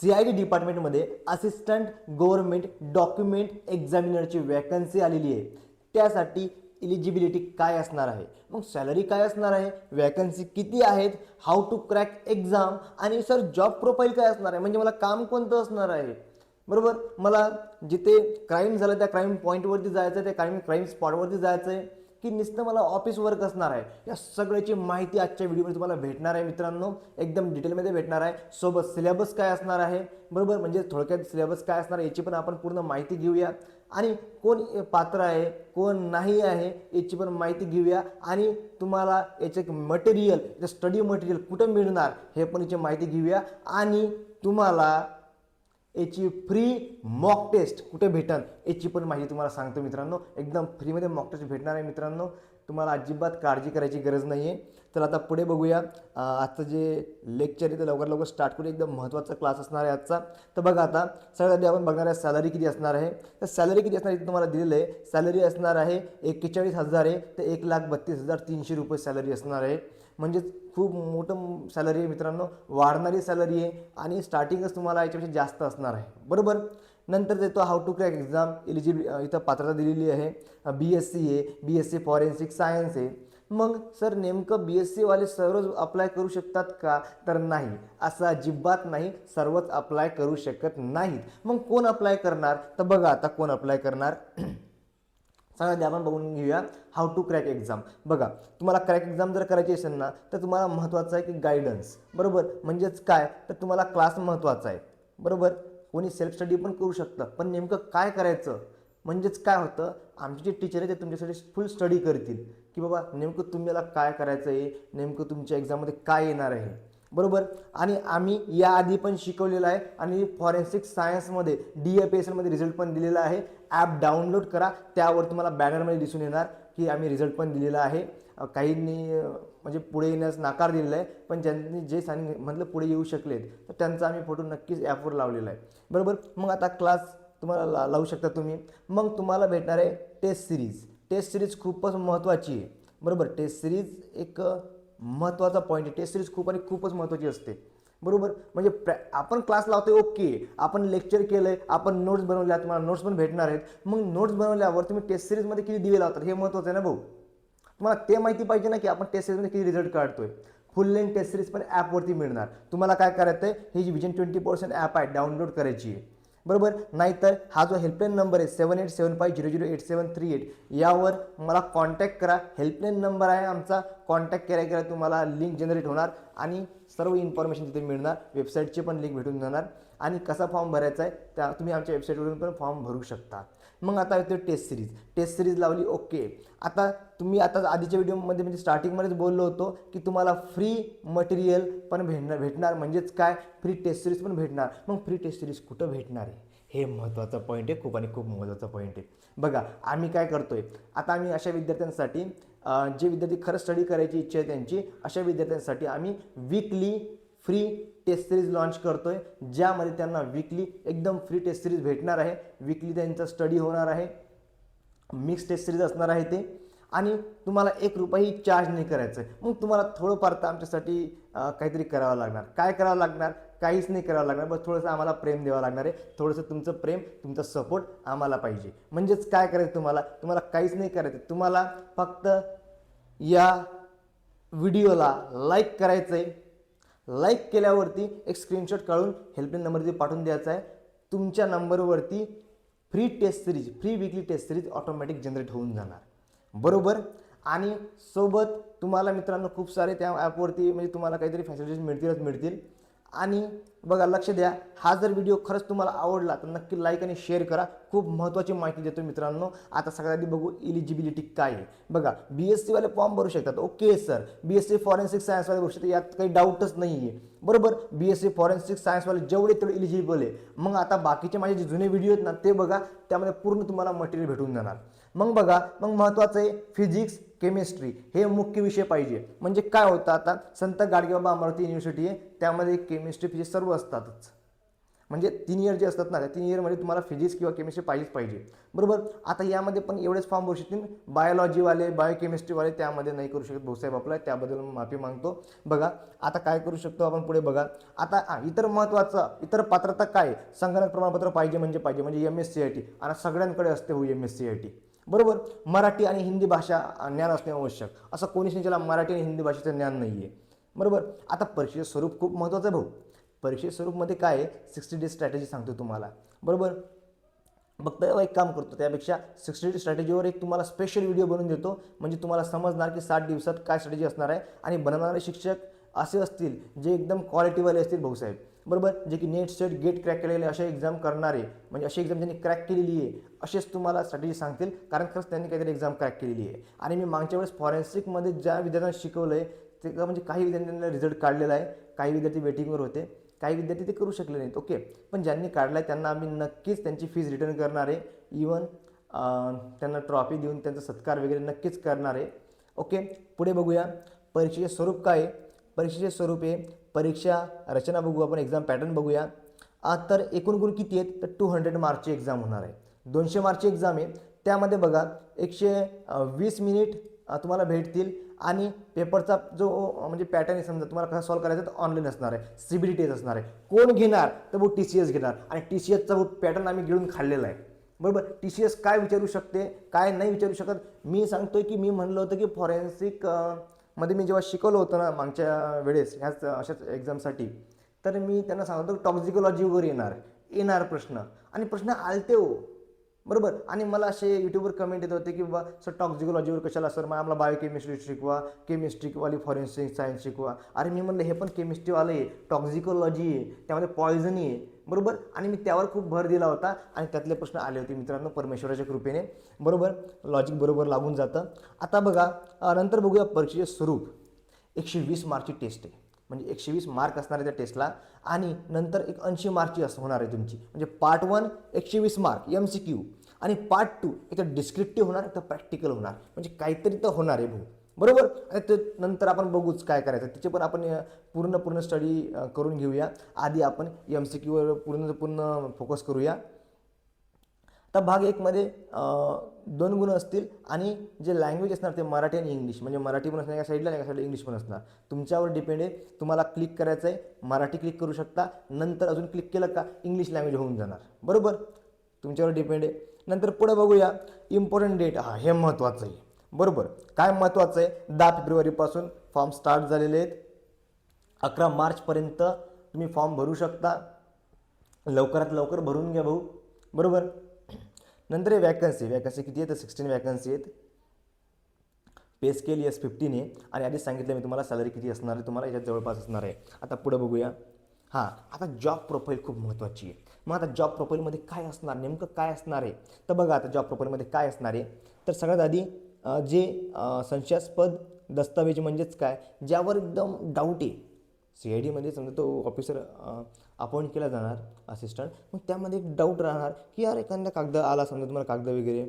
CID डिपार्टमेंटमध्ये assistant government document एक्झामिनरची vacancy आलेली आहे. त्यासाठी इलिजिबिलिटी काय असणार आहे, मग सॅलरी काय असणार आहे, वॅकन्सी किती आहेत, हाऊ टू क्रॅक एक्झाम आणि सर जॉब प्रोफाईल काय असणार आहे, म्हणजे मला काम कोणतं असणार आहे. बरोबर, मला जिथे क्राईम झालं त्या क्राईम पॉईंटवरती जायचं आहे, त्या क्राईम स्पॉटवरती जायचं आहे की नुसतं मला ऑफिस वर्क असणार आहे. या सगळ्याची माहिती आजच्या व्हिडिओमध्ये तुम्हाला भेटणार आहे मित्रांनो, एकदम डिटेलमध्ये भेटणार आहे. सोबत सिलेबस काय असणार आहे, बरोबर, म्हणजे थोडक्यात सिलेबस काय असणार आहे याची पण आपण पूर्ण माहिती घेऊया आणि कोण पात्र आहे कोण नाही आहे याची पण माहिती घेऊया आणि तुम्हाला याचे मटेरियल स्टडी मटेरियल कुठं मिळणार हे पण याची माहिती घेऊया आणि तुम्हाला याची फ्री मॉक टेस्ट कुठे भेटल याची पण माहिती तुम्हाला सांगतो मित्रांनो. एकदम फ्रीमध्ये मॉक टेस्ट भेटणार आहे मित्रांनो, तुम्हाला अजिबात काळजी करायची गरज नाही आहे. तर आता पुढे बघूया आजचं जे लेक्चर आहे ते लवकर लवकर स्टार्ट करूया. एकदम महत्त्वाचा क्लास असणार आहे आजचा. तर बघा आता सगळ्यात आधी आपण बघणार आहे सॅलरी किती असणार आहे. तर सॅलरी किती असणार आहे तुम्हाला दिलेलं आहे. सॅलरी असणार आहे 41,000 आहे ते 1,32,300 रुपये सॅलरी असणार आहे. म्हणजेच खूप मोठं सॅलरी आहे मित्रांनो, वाढणारी सॅलरी आहे आणि स्टार्टिंगच तुम्हाला याच्यापेक्षा जास्त असणार आहे. बरोबर, नंतर देतो हाऊ टू क्रॅक एक्झाम इथं पात्रता दिलेली आहे. BSc आहे, BSc फॉरेन्सिक सायन्स आहे. मग सर नेमकं BSc वाले सर्वच अप्लाय करू शकतात का, तर नाही, असं अजिबात नाही, सर्वच अप्लाय करू शकत नाहीत. मग कोण अप्लाय करणार, तर बघा आता कोण अप्लाय करणार. सगळ्यात आपण बघून घेऊया हाऊ टू क्रॅक एक्झाम. बघा, तुम्हाला क्रॅक एक्झाम जर करायची असेल ना तर तुम्हाला महत्त्वाचं आहे की गायडन्स, बरोबर, म्हणजेच काय तर तुम्हाला क्लास महत्त्वाचा आहे. बरोबर, कोणी सेल्फ स्टडी पण करू शकतं, पण नेमकं काय करायचं, म्हणजेच काय होतं आमचे जे टीचर आहे ते तुमच्यासाठी फुल स्टडी करतील की बाबा नेमकं तुम्हाला काय करायचं आहे, नेमकं तुमच्या एक्झाममध्ये काय येणार आहे. बरोबर, आणि आम्ही याआधी पण शिकवलेलं आहे आणि फॉरेन्सिक सायन्समध्ये DFSLमध्ये रिझल्ट पण दिलेला आहे. ॲप डाउनलोड करा, त्यावर तुम्हाला बॅनरमध्ये दिसून येणार की आम्ही रिझल्ट पण दिलेला आहे. काहींनी म्हणजे पुढे येण्यास नाकार दिलेला आहे, पण ज्यांनी जे म्हटलं पुढे येऊ शकलेत तर त्यांचा आम्ही फोटो नक्कीच ॲपवर लावलेला आहे. बरोबर, मग आता क्लास तुम्हाला लावू शकता तुम्ही. मग तुम्हाला भेटणार आहे टेस्ट सिरीज. टेस्ट सिरीज खूपच महत्त्वाची आहे. बरोबर, टेस्ट सिरीज एक महत्त्वाचा पॉईंट आहे. टेस्ट सिरीज खूपच महत्त्वाची असते. बरोबर, म्हणजे आपण क्लास लावतोय ओके, आपण लेक्चर केलं आहे, आपण नोट्स बनवल्या, तुम्हाला नोट्स पण भेटणार आहेत. मग नोट्स बनवल्यावर तुम्ही टेस्ट सिरीजमध्ये किती दिवे लावतात हे महत्त्वाचं आहे ना भाऊ. तुम्हाला ते माहिती पाहिजे ना की आपण टेस्ट सिरीजमध्ये किती रिझल्ट काढतोय. फुल लेंथ टेस्ट सिरीज पण ॲपवरती मिळणार. तुम्हाला काय करायचं आहे, ही जी Vision 20% ॲप आहे डाउनलोड करायची आहे. बरोबर, नाहीतर हा जो हेल्पलाईन नंबर आहे 7875008738 यावर मला कॉन्टॅक्ट करा. हेल्पलाईन नंबर आहे आमचा. कॉन्टॅक्ट केल्या तुम्हाला लिंक जनरेट होणार आणि सर्व इन्फॉर्मेशन तिथे मिळणार. वेबसाईटची पण लिंक भेटून जाणार आणि कसा फॉर्म भरायचा आहे त्या तुम्ही आमच्या वेबसाईटवरून पण फॉर्म भरू शकता. मग आता येतो टेस्ट सिरीज. टेस्ट सिरीज लावली ओके. आता तुम्ही आता आधीच्या व्हिडिओमध्ये म्हणजे स्टार्टिंगमध्येच बोललो होतो की तुम्हाला फ्री मटेरियल पण भेटणार म्हणजेच काय फ्री टेस्ट सिरीज पण भेटणार. मग फ्री टेस्ट सिरीज कुठं भेटणार आहे हे महत्त्वाचा पॉईंट आहे, खूप आणि खूप महत्त्वाचा पॉईंट आहे. बघा आम्ही काय करतोय आता, आम्ही अशा विद्यार्थ्यांसाठी जे विद्यार्थी खरं स्टडी करायची इच्छा आहे त्यांची अशा विद्यार्थ्यांसाठी आम्ही weekly free test series launch करतोय, ज्यामध्ये त्यांना वीकली एकदम फ्री टेस्ट सिरीज भेटणार आहे. वीकली त्यांचा स्टडी होणार आहे, मिक्स टेस्ट सिरीज असणार आहे ते, आणि तुम्हाला 1 रुपयाही चार्ज नाही करायचं आहे. मग तुम्हाला थोडंफार तर आमच्यासाठी काहीतरी करावं लागणार. काय करावं लागणार, काहीच नाही करावं लागणार, बस थोडंसं आम्हाला प्रेम द्यावं लागणार आहे. थोडंसं तुमचं प्रेम तुमचा सपोर्ट आम्हाला पाहिजे. म्हणजेच काय करायचं तुम्हाला काहीच नाही करायचं, तुम्हाला फक्त या व्हिडिओला लाईक करायचं आहे. लाईक केल्यावरती एक स्क्रीनशॉट काढून हेल्पलाईन नंबरवरती पाठवून द्यायचा आहे. तुमच्या नंबरवरती free test series free weekly test series automatic generate होऊन जाणार. बरोबर, आणि सोबत तुम्हाला मित्रांनो खूप सारे त्या ॲपवरती म्हणजे तुम्हाला काहीतरी फॅसिलिटीज मिळतील. आणि बघा लक्ष द्या, हा जर व्हिडिओ खरंच तुम्हाला आवडला तर नक्की लाईक आणि शेअर करा. खूप महत्त्वाची माहिती देतो मित्रांनो. आता सगळ्यात आधी बघू इलिजिबिलिटी काय आहे. बघा BSc वाले फॉर्म भरू शकतात ओके सर, BSc फॉरेन्सिक सायन्सवाले भरू शकतात, यात काही डाऊटच नाही आहे. बरोबर, BSc फॉरेन्सिक सायन्सवाले जेवढे तेवढे इलिजिबल आहे. मग आता बाकीचे माझे जे जुने व्हिडिओ आहेत ना ते बघा, त्यामध्ये पूर्ण तुम्हाला मटेरियल भेटून जाणार. मग बघा, मग महत्त्वाचं आहे फिजिक्स केमिस्ट्री हे मुख्य विषय पाहिजे. म्हणजे काय होतं आता संत गाडगेबाबा अमरावती युनिव्हर्सिटी आहे, त्यामध्ये केमिस्ट्री फिजिक्स सर्व असतातच. म्हणजे 3 इयर जे असतात ना, त्या 3 इयरमध्ये तुम्हाला फिजिक्स किंवा केमिस्ट्री पाहिजे. बरोबर. आता यामध्ये पण एवढेच फॉर्म भरू शकतील, बायोलॉजीवाले, बायोकेमिस्ट्रीवाले त्यामध्ये नाही करू शकत भाऊसाहेब आपला, त्याबद्दल माफी मागतो. बघा आता काय करू शकतो आपण पुढे बघा. आता इतर महत्त्वाचं इतर पात्रता काय, संगणक प्रमाणपत्र पाहिजे म्हणजे MSCIT, आणि सगळ्यांकडे असते हो MSCIT. बरोबर. मराठी आणि हिंदी भाषा ज्ञान असणे आवश्यक, असं कोणीच नाही ज्याला मराठी आणि हिंदी भाषेचं ज्ञान नाही आहे. बरोबर. आता परीक्षेचं स्वरूप खूप महत्त्वाचं आहे भाऊ. परीक्षेच्या स्वरूपमध्ये काय आहे, 60 डेज स्ट्रॅटेजी सांगतो तुम्हाला. बरोबर. फक्त एक काम करतो, त्यापेक्षा 60 डेज स्ट्रॅटेजीवर एक तुम्हाला स्पेशल व्हिडिओ बनवून देतो, म्हणजे तुम्हाला समजणार की 60 दिवसात काय स्ट्रॅटेजी असणार आहे. आणि बनवणारे शिक्षक असे असतील जे एकदम क्वालिटीवाले असतील भाऊसाहेब. बरोबर. जे की नेट सेट गेट क्रॅक केलेले असे एक्झाम करणारे, म्हणजे अशी एक्झाम ज्यांनी क्रॅक केलेली आहे असेच तुम्हाला स्ट्रॅटेजी सांगतील, कारण खरंच त्यांनी काहीतरी एक्झाम क्रॅक केलेली आहे. आणि मी मागच्या वेळेस फॉरेन्सिकमध्ये ज्या विद्यार्थ्यांना शिकवलं आहे ते म्हणजे काही विद्यार्थ्यांना रिझल्ट काढलेला आहे, काही विद्यार्थी वेटिंगवर होते, काही विद्यार्थी ते करू शकले नाहीत. ओके. पण ज्यांनी काढला आहे त्यांना आम्ही नक्कीच त्यांची फीज रिटर्न करणार आहे. इवन त्यांना ट्रॉफी देऊन त्यांचा सत्कार वगैरे नक्कीच करणार आहे. ओके. पुढे बघूया परीक्षेचे स्वरूप काय आहे. परीक्षेचे स्वरूप आहे, परीक्षा रचना बघू आपण, एक्झाम पॅटर्न बघूया. तर एकूण गुण किती आहेत, तर 200 मार्कची एक्झाम होणार आहे. 200 मार्कची एक्झाम आहे. त्यामध्ये बघा 120 मिनिट तुम्हाला भेटतील, आणि पेपरचा जो म्हणजे पॅटर्न आहे समजा तुम्हाला कसा सॉल्व्ह करायचा तर ऑनलाईन असणार आहे, CBT टेस्ट असणार आहे. कोण घेणार तर भाऊ TCS घेणार, आणि TCSचा पॅटर्न आम्ही गिळून खाल्लेला आहे. बरोबर. TCS काय विचारू शकते काय नाही विचारू शकत. मी सांगतोय की मी म्हणलं होतं की फॉरेन्सिक मध्ये मी जेव्हा शिकवलं होतं ना मागच्या वेळेस ह्याच अशाच एक्झामसाठी, तर मी त्यांना सांगतो टॉक्झिकोलॉजीवर येणार प्रश्न, आणि प्रश्न आलते हो. बरोबर. आणि मला असे यूट्यूबवर कमेंट येत होते की बाबा सर टॉक्झिकोलॉजीवर कशाला सर, मग आम्हाला बायोकेमिस्ट्री शिकवा, केमिस्ट्रीवाली फॉरेन्सिक सायन्स शिकवा. अरे मी म्हणलं हे पण केमिस्ट्रीवाले आहे, टॉक्झिकोलॉजी आहे, त्यामध्ये पॉयझन आहे. बरोबर. आणि मी त्यावर खूप भर दिला होता, आणि त्यातले प्रश्न आले होते मित्रांनो परमेश्वराच्या कृपेने. बरोबर. लॉजिक बरोबर लागून जातं. आता बघा नंतर बघूया परीक्षेचे स्वरूप. 120 मार्कची टेस्ट आहे, म्हणजे 120 मार्क असणार आहे त्या टेस्टला, आणि नंतर एक 80 मार्कची होणार आहे तुमची. म्हणजे पार्ट 1 120 मार्क MCQ, आणि पार्ट 2 एक तर डिस्क्रिप्टिव्ह होणार, एक तर प्रॅक्टिकल होणार, म्हणजे काहीतरी तर होणार आहे भाऊ. बरोबर. आणि ते नंतर आपण बघूच काय करायचं, तिचे पण आपण पूर्ण स्टडी करून घेऊया. आधी आपण MCQवर पूर्ण फोकस करूया. आता भाग 1 मध्ये 2 गुण असतील, आणि जे लँग्वेज असणार ते मराठी आणि इंग्लिश, म्हणजे मराठी पण असणार एका साईडला आणि एका साईडला इंग्लिश पण असणार. तुमच्यावर डिपेंड आहे, तुम्हाला क्लिक करायचं आहे, मराठी क्लिक करू शकता, नंतर अजून क्लिक केलं का इंग्लिश लँग्वेज होऊन जाणार. बरोबर. तुमच्यावर डिपेंड आहे. नंतर पुढे बघूया इम्पॉर्टंट डेट. हे महत्त्वाचं आहे. बरोबर. काय महत्त्वाचं आहे, 10 फेब्रुवारीपासून फॉर्म स्टार्ट झालेले आहेत. 11 मार्चपर्यंत तुम्ही फॉर्म भरू शकता. लवकरात लवकर भरून घ्या भाऊ. बरोबर. नंतर वॅकन्सी किती आहे तर 16 वॅकन्सी आहेत. पे स्केल S15 आहे, आणि आधीच सांगितलं मी तुम्हाला सॅलरी किती असणार आहे, तुम्हाला याच्यात जवळपास असणार आहे. आता पुढे बघूया. आता जॉब प्रोफाईल खूप महत्त्वाची आहे. मग आता जॉब प्रोफाईलमध्ये काय असणार, नेमकं काय असणार आहे, तर बघा आता जॉब प्रोफाईलमध्ये काय असणार आहे. तर सगळ्यात आधी जे संशयास्पद दस्तावेज म्हणजेच काय, ज्यावर एकदम डाऊट आहे, CIDमध्ये समजा तो ऑफिसर अपॉइंट केला जाणार असिस्टंट, मग त्यामध्ये एक डाऊट राहणार की यार एखादा कागद आला, समजा तुम्हाला कागद वगैरे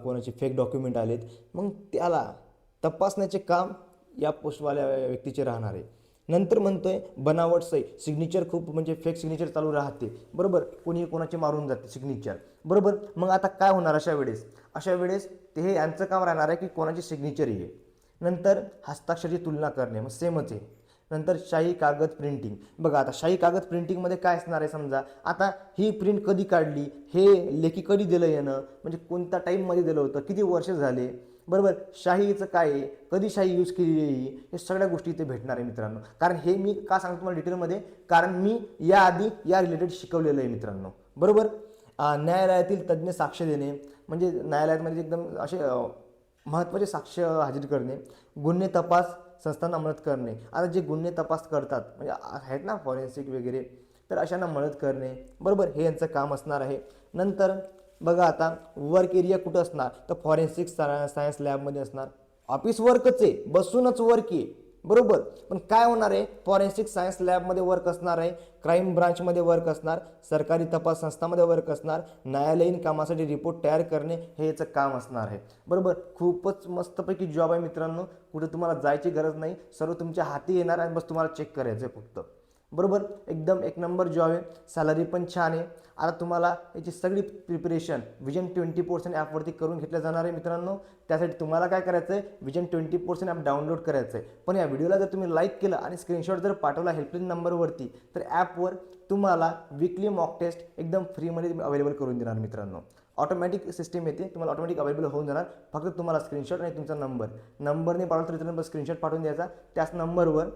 कोणाचे फेक डॉक्युमेंट आलेत, मग त्याला तपासण्याचे काम या पोस्टवाल्या व्यक्तीचे राहणार आहे. नंतर म्हणतोय बनावट सही, सिग्नेचर खूप म्हणजे फेक सिग्नेचर चालू राहते. बरोबर. कोणी कोणाचे मारून जाते सिग्नेचर. बरोबर. मग आता काय होणार अशा वेळेस ते हे यांचं काम राहणार आहे की कोणाची सिग्नेचर आहे. नंतर हस्ताक्षराची तुलना करणे, मग सेमच आहे. नंतर शाही कागद प्रिंटिंग. बघा आता शाही कागद प्रिंटिंगमध्ये काय असणार आहे, समजा आता ही प्रिंट कधी काढली, हे लेखी कधी दिलं यानं, म्हणजे कोणत्या टाईममध्ये दिलं होतं, किती वर्ष झाले. बरोबर. शाहीचं काय आहे, कधी शाही यूज केलेली आहे, हे सगळ्या गोष्टी इथे भेटणार आहे मित्रांनो. कारण हे मी का सांगतो तुम्हाला डिटेलमध्ये, कारण मी याआधी या रिलेटेड शिकवलेलं आहे मित्रांनो. बरोबर. न्यायालयातील तज्ज्ञ साक्ष देणे, म्हणजे न्यायालयामध्ये एकदम असे महत्त्वाचे साक्ष हजर करणे. गुन्हे तपास संस्थांना मदत करणे. आता जे गुन्हे तपास करतात म्हणजे आहेत ना फॉरेन्सिक वगैरे, तर अशांना मदत करणे. बरोबर. हे यांचं काम असणार आहे. नंतर बघा आता वर्क एरिया कुठं असणार, तर फॉरेन्सिक सायन्स लॅबमध्ये असणार. ऑफिस वर्कच आहे, बसूनच वर्क आहे. बरोबर. पण काय होणार आहे, फॉरेन्सिक सायन्स लॅबमध्ये वर्क असणार आहे, क्राईम ब्रांचमध्ये वर्क असणार, सरकारी तपास संस्थांमध्ये वर्क असणार, न्यायालयीन कामासाठी रिपोर्ट तयार करणे हे याचं काम असणार आहे. बरोबर. खूपच मस्तपैकी जॉब आहे मित्रांनो. कुठे तुम्हाला जायची गरज नाही, सर्व तुमच्या हाती येणार आणि बस तुम्हाला चेक करायचं आहे फक्त. बरोबर, एकदम एक नंबर जॉब आहे, सॅलरी पण छान आहे. आता तुम्हाला याची सगळी प्रिपरेशन विजन 24/7 ॲपवरती करून घेतलं जाणार आहे मित्रांनो. त्यासाठी तुम्हाला काय करायचं आहे, विजन 24/7 ॲप डाउनलोड करायचं आहे. पण या व्हिडिओला जर तुम्ही लाईक केलं आणि स्क्रीनशॉट जर पाठवला हेल्पलाईन नंबरवरती, तर ॲपवर तुम्हाला वीकली मॉक टेस्ट एकदम फ्रीमध्ये अवेलेबल करून देणार मित्रांनो. ऑटोमॅटिक सिस्टीम येते, तुम्हाला ऑटोमॅटिक अवेलेबल होऊन जाणार. फक्त तुम्हाला स्क्रीनशॉट आणि तुमचा नंबरने पाठवला तर नंबर स्क्रीनशॉट पाठवून द्यायचा. त्याच नंबरवर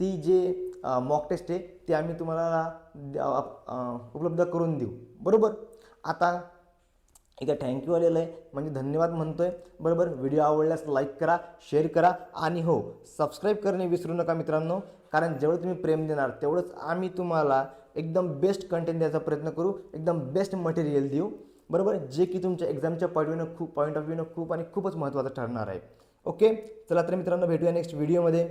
ती जे मॉक टेस्ट आहे ते आम्ही तुम्हाला उपलब्ध करून देऊ. बरोबर, आता इथं थँक्यू आलेलं आहे, म्हणजे धन्यवाद म्हणतोय. बरोबर, व्हिडिओ आवडल्यास लाईक करा, शेअर करा आणि हो, सबस्क्राईब करणे विसरू नका मित्रांनो. कारण जेवढं तुम्ही प्रेम देणार तेवढंच आम्ही तुम्हाला एकदम बेस्ट कंटेंट द्यायचा प्रयत्न करू, एकदम बेस्ट मटेरियल देऊ. बरोबर, जे की तुमच्या एक्झामच्या पॉईंट ऑफ व्ह्यूनं खूप आणि खूपच महत्त्वाचं ठरणार आहे. ओके, चला तर मित्रांनो, भेटूया नेक्स्ट व्हिडिओमध्ये.